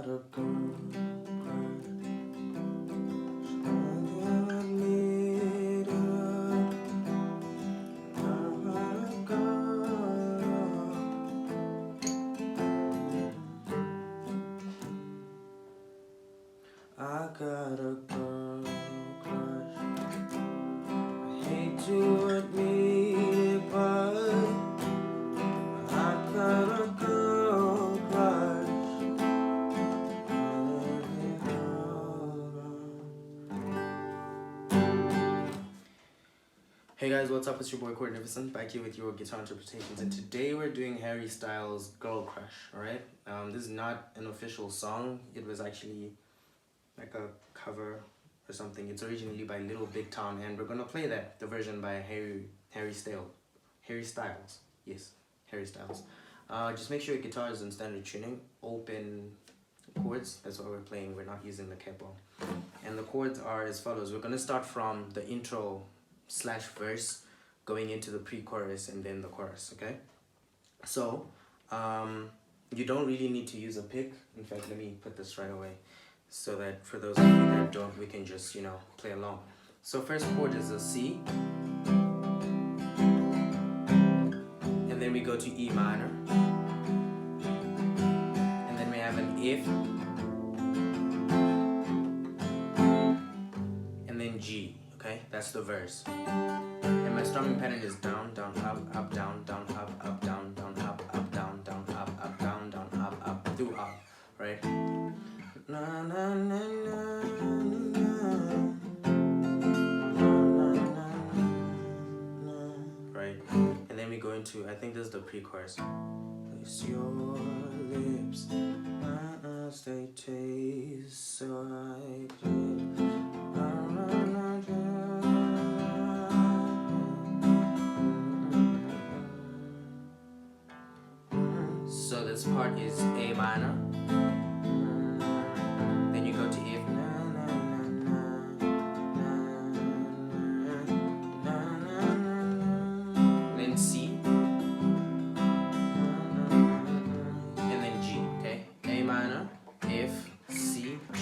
a girl I got a girl crush. I hate to admit it, but I got a girl crush. Hey guys, what's up? It's your boy Cornificent, back here with your guitar interpretations, and today we're doing Harry Styles' Girl Crush. Alright, this is not an official song. It was actually like a cover or something. It's originally by Little Big Town, and we're gonna play that, the version by Harry Styles. Yes, Harry Styles. Just make sure your guitar is in standard tuning, open chords. That's what we're playing. We're not using the capo. And the chords are as follows. We're gonna start from the intro slash verse, going into the pre-chorus and then the chorus. Okay, so you don't really need to use a pick. In fact, let me put this right away, so that for those of you that don't, we can just, you know, play along. So first chord is a C, and then we go to E minor, and then we have an F, and then G. Okay, that's the verse. And my strumming pattern is down, down, up, down, down, up, down, down, up, down, down, up, down, down, up, through up, right? Na, na, na, na, na. Right, and then we go into, I think this is the pre-chorus. Place your lips, my eyes they taste so I can. So this part is A minor. Then you go to F. Then C. And then G. Okay? A minor, F, C, G.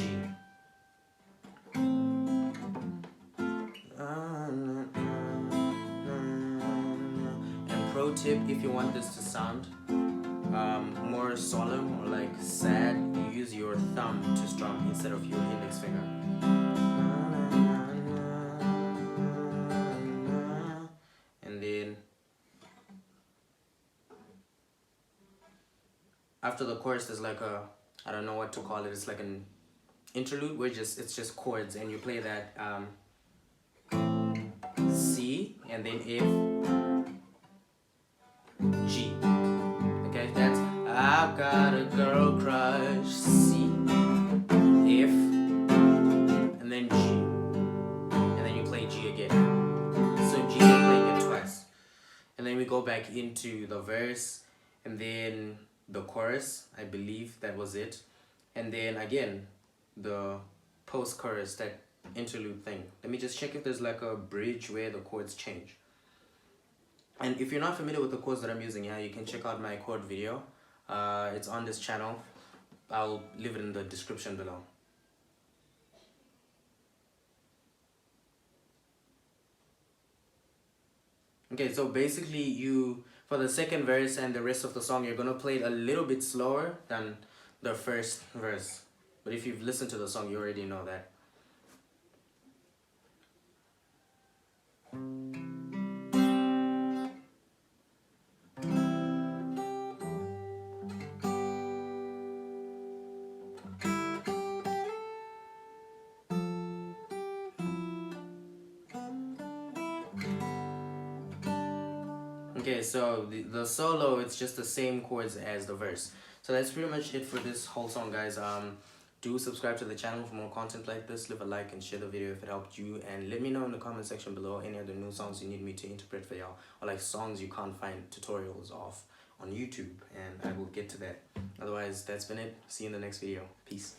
And pro tip, if you want this to sound more solemn or like sad, you use your thumb to strum instead of your index finger. And then after the chorus there's like a, I don't know what to call it, it's like an interlude where it's just chords, and you play that C and then F, G. Okay, that's I've got a girl crush, C, F, and then G, and then you play G again. So G, you're playing it twice, and then we go back into the verse, and then the chorus. I believe that was it, and then again the post-chorus, that interlude thing. Let me just check if there's like a bridge where the chords change. And if you're not familiar with the chords that I'm using, yeah, you can check out my chord video. It's on this channel. I'll leave it in the description below. Okay, so basically for the second verse and the rest of the song, you're gonna play it a little bit slower than the first verse. But if you've listened to the song, you already know that. Okay, so the solo, it's just the same chords as the verse. So that's pretty much it for this whole song, guys. Do subscribe to the channel for more content like this. Leave a like and share the video if it helped you, and let me know in the comment section below any other new songs you need me to interpret for y'all, or like songs you can't find tutorials of on YouTube, and I will get to that. Otherwise, that's been it. See you in the next video. Peace.